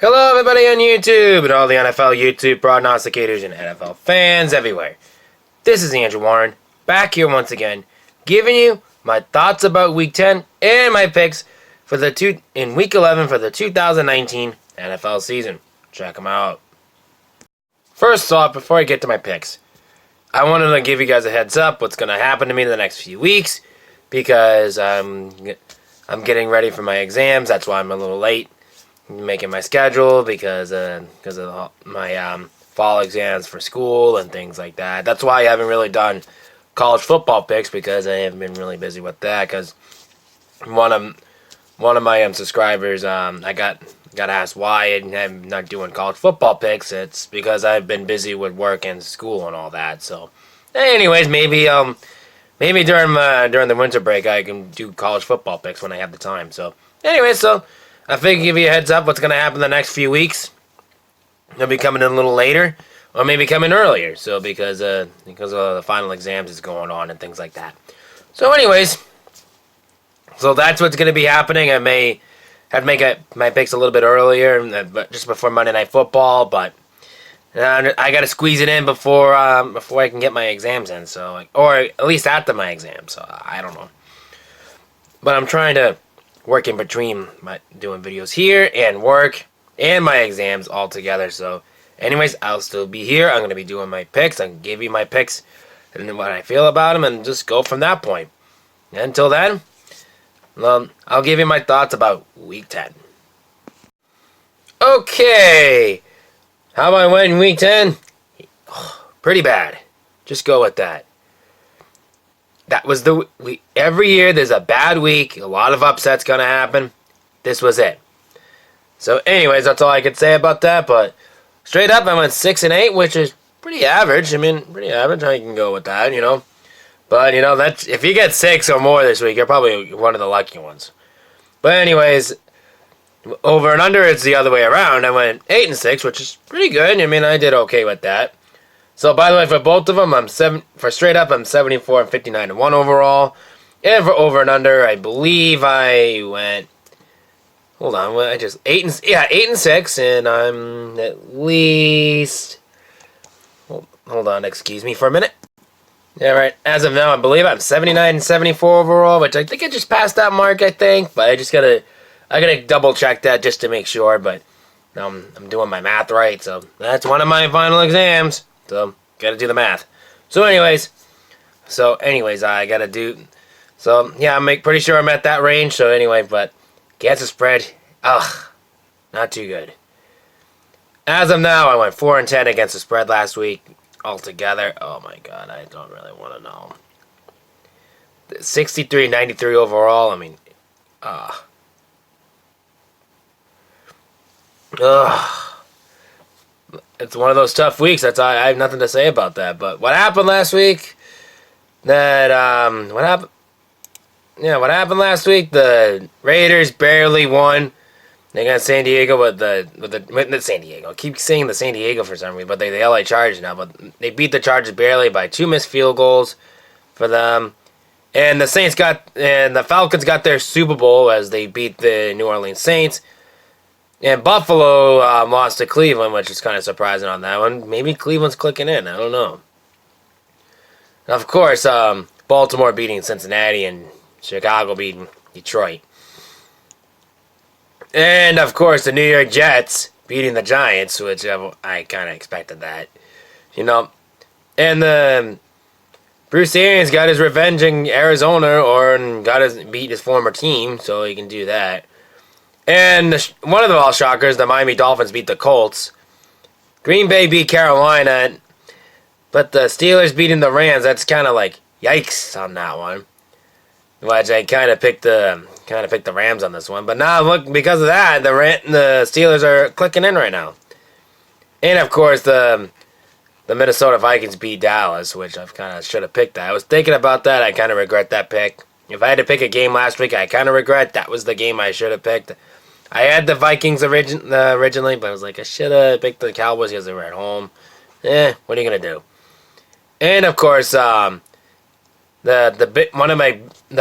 Hello everybody on YouTube and all the NFL YouTube prognosticators and NFL fans everywhere. This is Andrew Warren, back here once again, giving you my thoughts about Week 10 and my picks for in Week 11 for the 2019 NFL season. Check them out. First off, before I get to my picks, I wanted to give you guys a heads up what's going to happen to me in the next few weeks because I'm getting ready for my exams. That's why I'm a little late making my schedule because of my fall exams for school and things like that. That's why I haven't really done college football picks because I haven't been really busy with that. Because one of my subscribers, I got asked why I'm not doing college football picks. It's because I've been busy with work and school and all that. So, anyways, maybe during the winter break I can do college football picks when I have the time. So, anyways, I figured give you a heads up what's going to happen the next few weeks. They'll be coming in a little later, or maybe coming earlier. So because of the final exams is going on and things like that. So anyways, that's what's going to be happening. I may have to make my picks a little bit earlier, but just before Monday Night Football. But I got to squeeze it in before I can get my exams in. So or at least after my exams. So I don't know. But I'm trying to work in between doing videos here and work and my exams all together. So anyways, I'll still be here. I'm going to be doing my picks. I can give you my picks and what I feel about them and just go from that point. Until then, I'll give you my thoughts about Week 10. Okay. How about I went in Week 10? Pretty bad. Just go with that. That was every year there's a bad week, a lot of upsets gonna happen. This was it. So anyways, that's all I could say about that, but straight up I went 6-8, which is pretty average. I mean, pretty average. I can go with that, But that's if you get 6 or more this week, you're probably one of the lucky ones. But anyways, over and under it's the other way around. I went 8-6, which is pretty good. I mean, I did okay with that. So, by the way, for both of them, for straight up, I'm 74 and 59 and 1 overall. And for over and under, I believe I went. Hold on, I just 8 and 6, and I'm at least. Hold on, excuse me for a minute. Yeah, right. As of now, I believe I'm 79 and 74 overall, which I think I just passed that mark. I think, but I gotta double check that just to make sure. But I'm doing my math right, so that's one of my final exams. So, gotta do the math. So, anyways, I gotta do. So, yeah, I'm pretty sure I'm at that range. So, anyway, but against the spread, not too good. As of now, I went 4 and 10 against the spread last week altogether. Oh my God, I don't really want to know. 63-93 overall. I mean, It's one of those tough weeks. I have nothing to say about that. But what happened last week? What happened last week? The Raiders barely won. They got San Diego with San Diego. I keep saying the San Diego for some reason, but they the LA Chargers now. But they beat the Chargers barely by 2 missed field goals for them. And the Falcons got their Super Bowl as they beat the New Orleans Saints. And Buffalo lost to Cleveland, which is kind of surprising on that one. Maybe Cleveland's clicking in. I don't know. And of course, Baltimore beating Cincinnati and Chicago beating Detroit. And, of course, the New York Jets beating the Giants, which I kind of expected that. And Bruce Arians got his revenge in Arizona beat his former team, so he can do that. And one of the all shockers, the Miami Dolphins beat the Colts. Green Bay beat Carolina, but the Steelers beating the Rams. That's kind of like yikes on that one. Which I kind of picked the Rams on this one, but now look, because of that, the Steelers are clicking in right now. And of course the Minnesota Vikings beat Dallas, which I kind of should have picked that. I was thinking about that. I kind of regret that pick. If I had to pick a game last week, I kind of regret that was the game I should have picked. I had the Vikings originally, but I was like, I should have picked the Cowboys because they were at home. What are you going to do? And, of course, the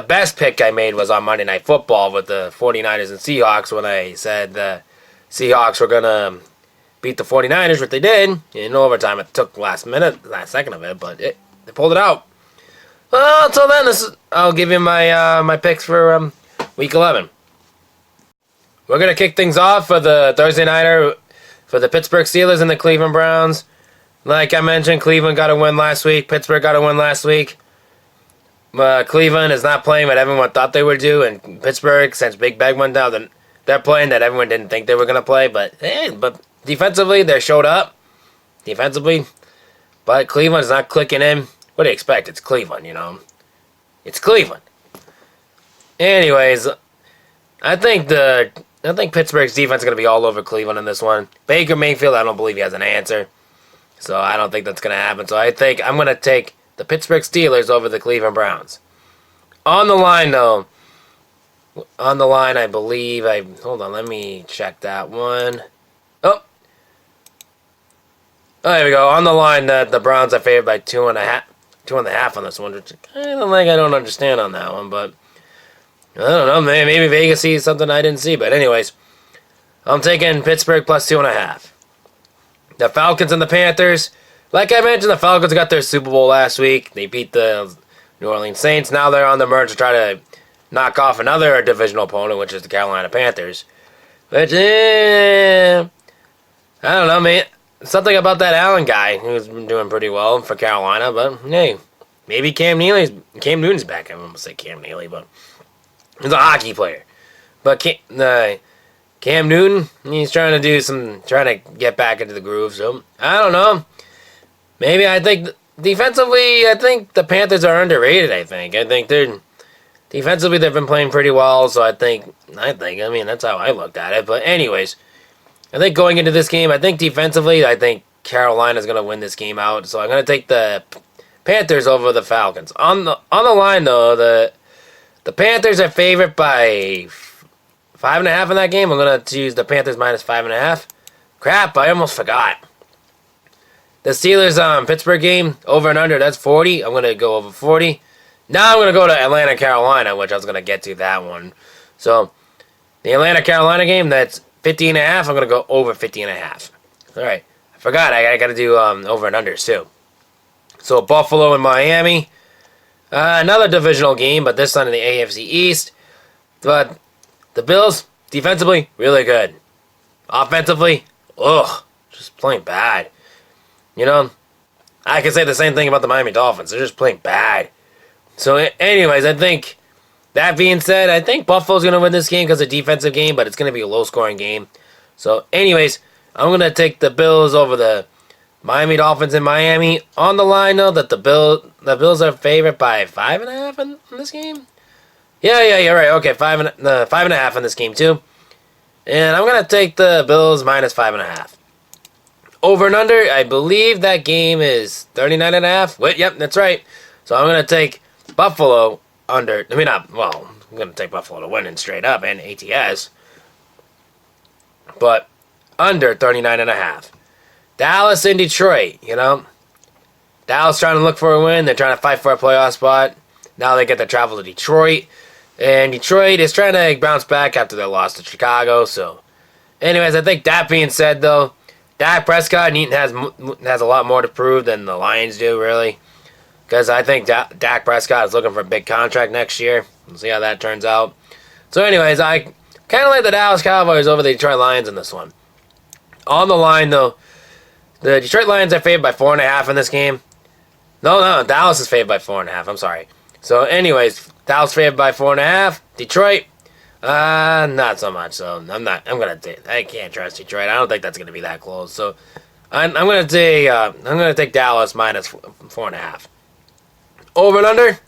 best pick I made was on Monday Night Football with the 49ers and Seahawks when I said Seahawks were going to beat the 49ers, which they did. In overtime, it took last second of it, but they pulled it out. Well, until then, I'll give you my picks for Week 11. We're going to kick things off for the Thursday nighter for the Pittsburgh Steelers and the Cleveland Browns. Like I mentioned, Cleveland got a win last week. Pittsburgh got a win last week. Cleveland is not playing what everyone thought they would do, and Pittsburgh, since Big Ben went down, they're playing that everyone didn't think they were going to play. But defensively, they showed up. Defensively. But Cleveland's not clicking in. What do you expect? It's Cleveland, you know. It's Cleveland. Anyways, I think Pittsburgh's defense is going to be all over Cleveland in this one. Baker Mayfield, I don't believe he has an answer. So I don't think that's going to happen. So I think I'm going to take the Pittsburgh Steelers over the Cleveland Browns. On the line, though. On the line, I believe hold on, let me check that one. Oh, there we go. On the line, the Browns are favored by 2.5 on this one, which I don't understand on that one, but I don't know. Maybe Vegas sees something I didn't see, but anyways, I'm taking Pittsburgh plus 2.5. The Falcons and the Panthers. Like I mentioned, the Falcons got their Super Bowl last week. They beat the New Orleans Saints. Now they're on the merge to try to knock off another divisional opponent, which is the Carolina Panthers. Which, I don't know, man. Something about that Allen guy who's been doing pretty well for Carolina, but hey, maybe Cam Newton's back. I almost say Cam Neely, but he's a hockey player. But Cam Newton, he's trying to get back into the groove. So I don't know. Maybe I think defensively, I think the Panthers are underrated. I think they're defensively they've been playing pretty well. So I mean that's how I looked at it. But anyways, I think going into this game, I think defensively, I think Carolina's going to win this game out. So I'm going to take the Panthers over the Falcons. On the line, though, the Panthers are favored by 5.5 in that game. I'm going to choose the Panthers minus 5.5. Crap, I almost forgot. The Steelers Pittsburgh game, over and under, that's 40. I'm going to go over 40. Now I'm going to go to Atlanta, Carolina, which I was going to get to that one. So the Atlanta, Carolina game, that's 50.5. I'm going to go over 50.5. All right. I forgot. I got to do over and unders too. So Buffalo and Miami. Another divisional game, but this time in the AFC East. But the Bills, defensively, really good. Offensively, just playing bad. You know, I can say the same thing about the Miami Dolphins. They're just playing bad. So anyways, I think, that being said, I think Buffalo's going to win this game because it's a defensive game, but it's going to be a low-scoring game. So, anyways, I'm going to take the Bills over the Miami Dolphins in Miami. On the line, though, that the Bills are favored by 5.5 in this game. Yeah, you're right. Okay, 5.5 in this game too. And I'm going to take the Bills minus 5.5. Over and under, I believe that game is 39.5. Wait, yep, that's right. So I'm going to take Buffalo under. I'm going to take Buffalo to win and straight up and ATS. But under 39.5. Dallas and Detroit, you know. Dallas trying to look for a win. They're trying to fight for a playoff spot. Now they get to travel to Detroit. And Detroit is trying to bounce back after their loss to Chicago. So, anyways, I think that being said, though, Dak Prescott has a lot more to prove than the Lions do, really. Because I think Dak Prescott is looking for a big contract next year. We'll see how that turns out. So, anyways, I kind of like the Dallas Cowboys over the Detroit Lions in this one. On the line, though, the Detroit Lions are favored by 4.5 in this game. No, Dallas is favored by 4.5. I'm sorry. So, anyways, Dallas favored by 4.5. Detroit, not so much. So, I can't trust Detroit. I don't think that's gonna be that close. So, I'm gonna take Dallas minus 4.5. Over and under,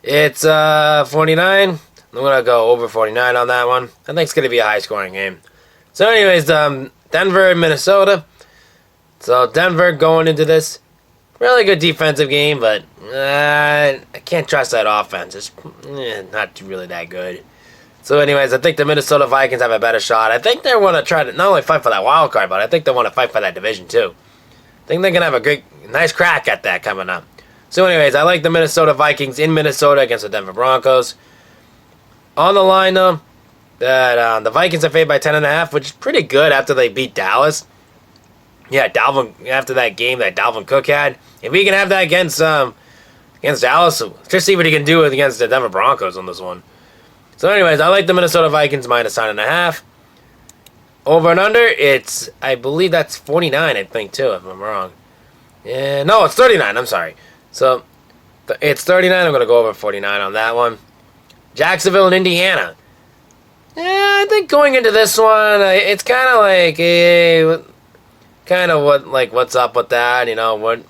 it's 49. I'm gonna go over 49 on that one. I think it's gonna be a high scoring game. So, anyways, Denver and Minnesota. So, Denver going into this. Really good defensive game, but I can't trust that offense. It's not really that good. So anyways, I think the Minnesota Vikings have a better shot. I think they want to try to not only fight for that wild card, but I think they want to fight for that division too. I think they're going to have a nice crack at that coming up. So anyways, I like the Minnesota Vikings in Minnesota against the Denver Broncos. On the line, though, that the Vikings are favored by 10.5, which is pretty good after they beat Dallas. Yeah, Dalvin, after that game that Dalvin Cook had. If he can have that against Dallas, just see what he can do against the Denver Broncos on this one. So anyways, I like the Minnesota Vikings minus 9.5. Over and under, I believe that's 49, I think, too, if I'm wrong. Yeah, no, it's 39, I'm sorry. So, it's 39, I'm going to go over 49 on that one. Jacksonville and Indiana. Yeah, I think going into this one, it's kind of like, what's up with that, you know, what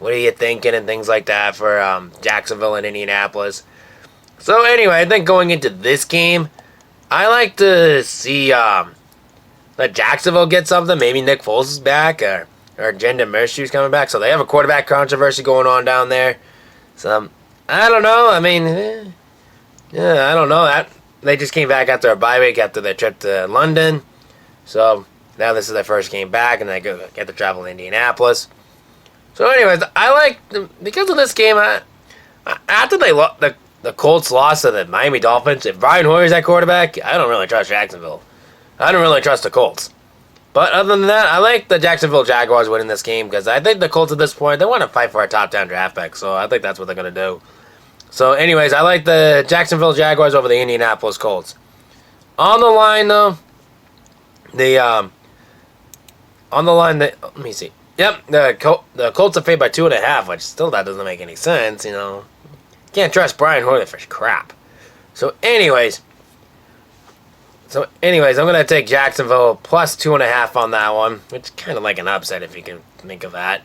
are you thinking and things like that for Jacksonville and Indianapolis. So anyway, I think going into this game, I like to see let Jacksonville get something. Maybe Nick Foles is back, or Jenda Mershew's coming back. So they have a quarterback controversy going on down there. So I don't know. I mean, I don't know. They just came back after a bye week after their trip to London. So now this is their first game back, and they get to travel to Indianapolis. So anyways, I like because of this game. After the Colts lost to the Miami Dolphins, if Brian Hoyer's at quarterback, I don't really trust Jacksonville. I don't really trust the Colts. But other than that, I like the Jacksonville Jaguars winning this game because I think the Colts at this point, they want to fight for a top 10 draft pick. So I think that's what they're going to do. So anyways, I like the Jacksonville Jaguars over the Indianapolis Colts. On the line, though, let me see. Yep, the Colts are favored by 2.5, which still that doesn't make any sense, you know. Can't trust Brian Hoyer for crap. So anyways, I'm going to take Jacksonville plus 2.5 on that one, which is kind of like an upset if you can think of that.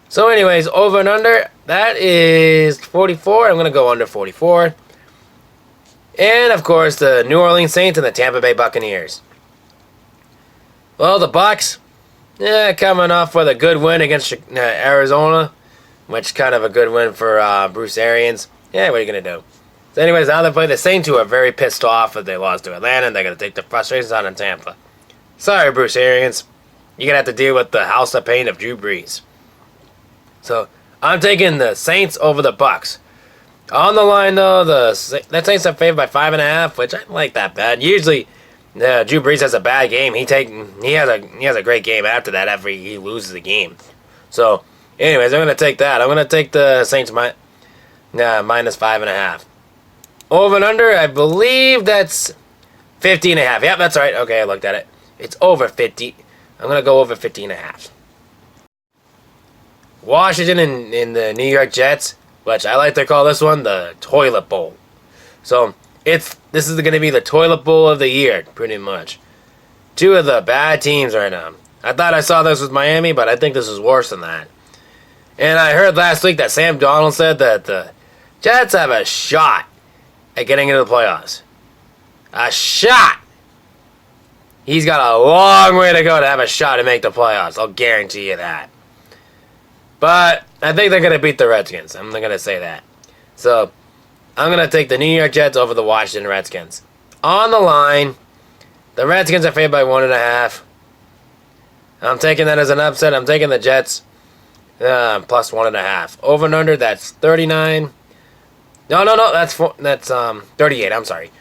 So anyways, over and under, that is 44. I'm going to go under 44. And, of course, the New Orleans Saints and the Tampa Bay Buccaneers. Well, the Bucs, coming off with a good win against Arizona, which is kind of a good win for Bruce Arians. Yeah, what are you going to do? So anyways, now they play the Saints, who are very pissed off that they lost to Atlanta, and they're going to take the frustrations out on Tampa. Sorry, Bruce Arians. You're going to have to deal with the house of pain of Drew Brees. So, I'm taking the Saints over the Bucs. On the line, though, the Saints are favored by 5.5, which I don't like that bad. Usually, Drew Brees has a bad game. He has a great game after that after he loses the game. So, anyways, I'm going to take that. I'm going to take the Saints minus 5.5. Over and under, I believe that's 50.5. Yep, that's right. Okay, I looked at it. It's over 50. I'm going to go over 50.5. Washington and the New York Jets, which I like to call this one the Toilet Bowl. So, this is going to be the Toilet Bowl of the year, pretty much. Two of the bad teams right now. I thought I saw this with Miami, but I think this is worse than that. And I heard last week that Sam Darnold said that the Jets have a shot at getting into the playoffs. A shot! He's got a long way to go to have a shot to make the playoffs. I'll guarantee you that. But I think they're going to beat the Redskins. I'm not going to say that. So, I'm going to take the New York Jets over the Washington Redskins. On the line, the Redskins are favored by 1.5. I'm taking that as an upset. I'm taking the Jets plus 1.5. Over and under, that's 39. No, that's 38. I'm sorry.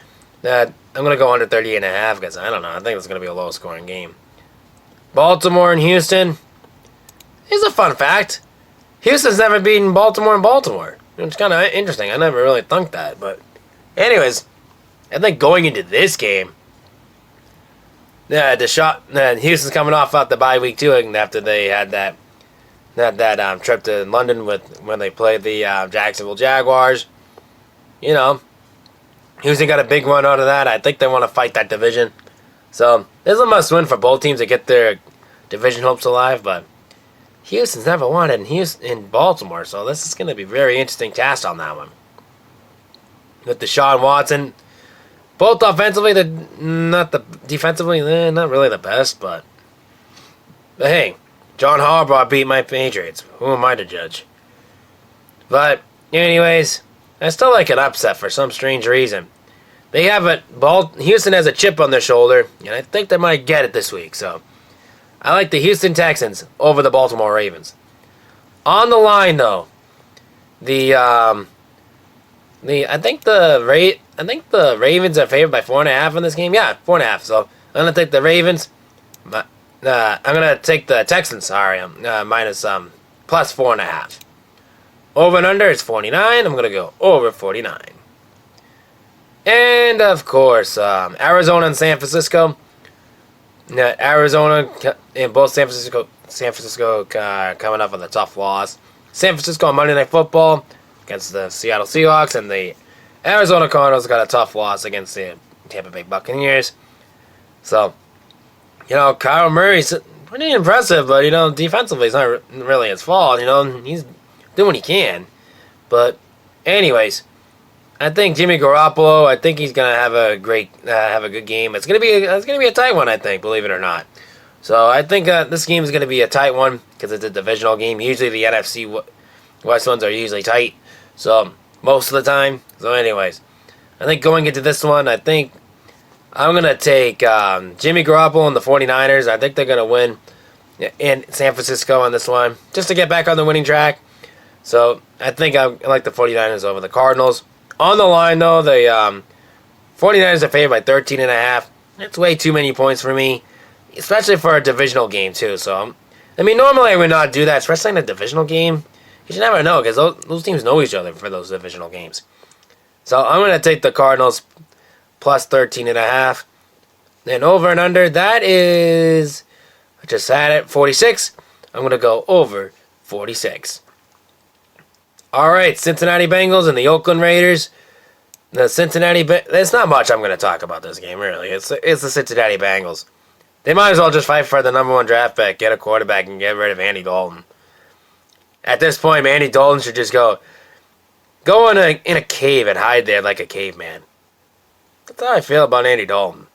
I'm going to go under 38.5 because I don't know. I think it's going to be a low-scoring game. Baltimore and Houston. Here's a fun fact. Houston's never beaten Baltimore in Baltimore. It's kind of interesting. I never really thought that. But anyways, I think going into this game, Houston's coming off the bye week too, after they had that trip to London when they played the Jacksonville Jaguars. You know, Houston got a big one out of that. I think they want to fight that division. So, this is a must-win for both teams to get their division hopes alive, but Houston's never won in Baltimore, so this is going to be a very interesting test on that one. With Deshaun Watson, both offensively, defensively, not really the best, but hey, John Harbaugh beat my Patriots. Who am I to judge? But, anyways, I still like an upset for some strange reason. Houston has a chip on their shoulder, and I think they might get it this week, so I like the Houston Texans over the Baltimore Ravens. On the line, though, the I think the Ravens are favored by 4.5 in this game. Yeah, 4.5. So I'm gonna take the Ravens. But I'm gonna take the Texans. Sorry, minus plus 4.5. Over and under is 49. I'm gonna go over 49. And of course, Arizona and San Francisco. Arizona and both San Francisco coming up with a tough loss. San Francisco on Monday Night Football against the Seattle Seahawks, and the Arizona Cardinals got a tough loss against the Tampa Bay Buccaneers. So, Kyle Murray's pretty impressive, but, defensively, it's not really his fault. He's doing what he can. But, anyways, I think Jimmy Garoppolo, I think he's gonna have a good game. It's gonna be a tight one, I think, believe it or not. So I think this game is gonna be a tight one because it's a divisional game. Usually the NFC West ones are usually tight, so most of the time. So anyways, I think going into this one, I think I'm gonna take Jimmy Garoppolo and the 49ers. I think they're gonna win in San Francisco on this one, just to get back on the winning track. So I think I like the 49ers over the Cardinals. On the line, though, the 49ers are favored by 13.5. That's way too many points for me, especially for a divisional game, too. So, normally I would not do that, especially in a divisional game. You should never know, because those teams know each other for those divisional games. So, I'm going to take the Cardinals plus 13.5. Then over and under, that is, I just had it, 46. I'm going to go over 46. All right, Cincinnati Bengals and the Oakland Raiders. There's not much I'm going to talk about this game, really. It's the Cincinnati Bengals. They might as well just fight for the number 1 draft pick, get a quarterback, and get rid of Andy Dalton. At this point, Andy Dalton should just go in a cave and hide there like a caveman. That's how I feel about Andy Dalton.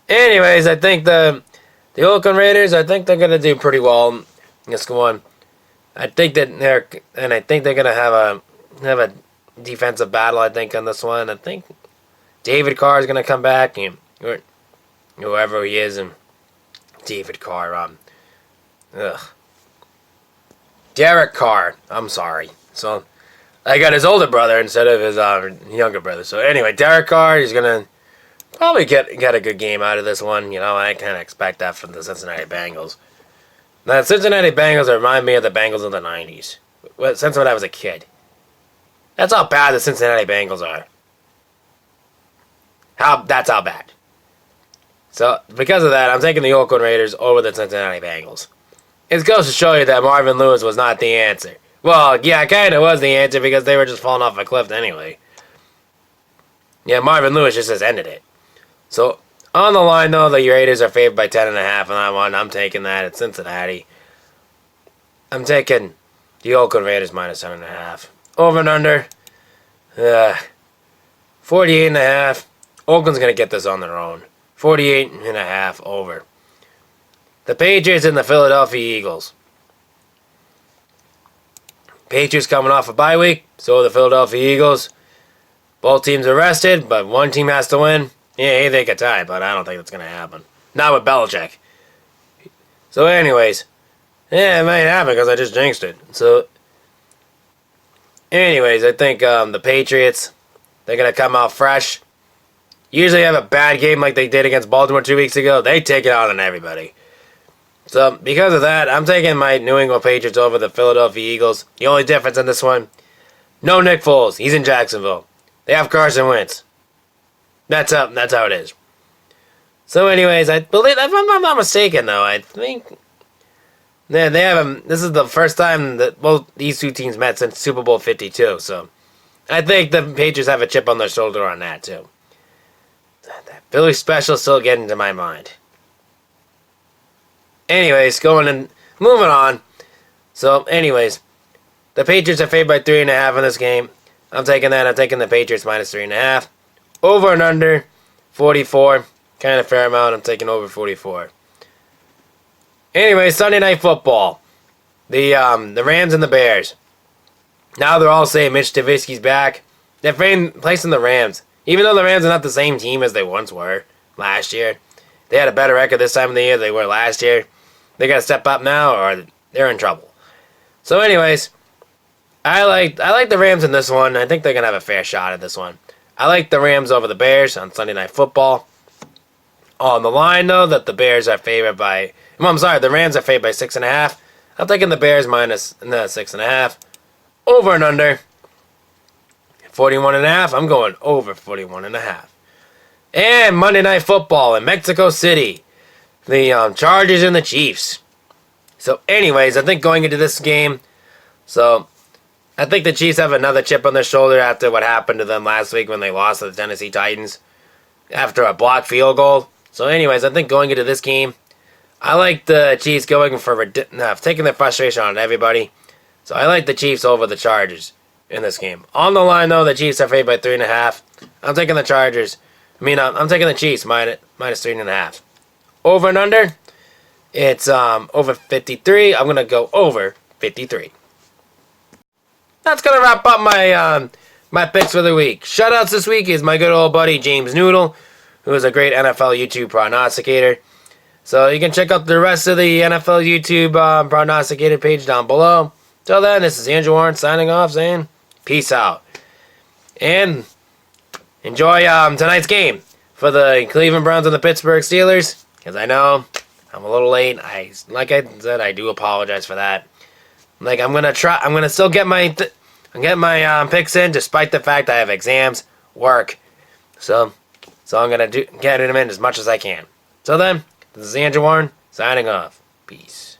Anyways, I think the Oakland Raiders, I think they're going to do pretty well in this one. I think they're gonna have a defensive battle. I think on this one, I think David Carr is gonna come back, and whoever he is, and David Carr, Derek Carr. I'm sorry. So I got his older brother instead of his younger brother. So anyway, Derek Carr, he's gonna probably get a good game out of this one. I kind of expect that from the Cincinnati Bengals. Now, the Cincinnati Bengals remind me of the Bengals of the 90s. Since when I was a kid. That's how bad the Cincinnati Bengals are. That's how bad. So, because of that, I'm taking the Oakland Raiders over the Cincinnati Bengals. It goes to show you that Marvin Lewis was not the answer. Well, yeah, it kind of was the answer because they were just falling off a cliff anyway. Yeah, Marvin Lewis just ended it. So, on the line, though, the Raiders are favored by 10.5 on that one. I'm taking that at Cincinnati. I'm taking the Oakland Raiders minus 7.5. Over and under, 48.5. Oakland's going to get this on their own. 48.5 over. The Patriots and the Philadelphia Eagles. Patriots coming off a bye week, so are the Philadelphia Eagles. Both teams are rested, but one team has to win. Yeah, they could tie, but I don't think that's going to happen. Not with Belichick. So anyways, yeah, it might happen because I just jinxed it. So, anyways, I think the Patriots, they're going to come out fresh. Usually have a bad game like they did against Baltimore 2 weeks ago. They take it out on everybody. So, because of that, I'm taking my New England Patriots over the Philadelphia Eagles. The only difference in this one, no Nick Foles. He's in Jacksonville. They have Carson Wentz. That's how it is. So, anyways, I believe, if I'm not mistaken, though, I think they have this is the first time that both these two teams met since Super Bowl 52. So, I think the Patriots have a chip on their shoulder on that too. That Philly special still getting to my mind. Anyways, moving on. So, anyways, the Patriots are favored by 3.5 in this game. I'm taking that. I'm taking the Patriots minus 3.5. Over and under 44. Kind of fair amount. I'm taking over 44. Anyway, Sunday Night Football. The Rams and the Bears. Now they're all saying Mitch Trubisky's back. They're placing the Rams. Even though the Rams are not the same team as they once were last year. They had a better record this time of the year than they were last year. They got to step up now or they're in trouble. So anyways, I like the Rams in this one. I think they're gonna have a fair shot at this one. I like the Rams over the Bears on Sunday Night Football. On the line though, that the Bears are favored by. Well, I'm sorry, the Rams are favored by 6.5. I'm taking the Bears minus 6.5. Over and under 41.5. I'm going over 41.5. And Monday Night Football in Mexico City, the Chargers and the Chiefs. So, anyways, I think going into this game, I think the Chiefs have another chip on their shoulder after what happened to them last week when they lost to the Tennessee Titans after a blocked field goal. So, anyways, I think going into this game, I like the Chiefs going for taking their frustration on everybody. So, I like the Chiefs over the Chargers in this game. On the line, though, the Chiefs are favored by 3.5. I'm taking the Chargers. I'm taking the Chiefs minus 3.5. Over and under, it's over 53. I'm gonna go over 53. That's gonna wrap up my picks for the week. Shoutouts this week is my good old buddy James Noodle, who is a great NFL YouTube prognosticator. So you can check out the rest of the NFL YouTube prognosticator page down below. Till then, this is Andrew Warren signing off, saying peace out. And enjoy tonight's game for the Cleveland Browns and the Pittsburgh Steelers. Because I know I'm a little late. Like I said, I do apologize for that. I'm gonna still get my picks in, despite the fact I have exams, work. So I'm gonna get them in as much as I can. So then, this is Andrew Warren signing off. Peace.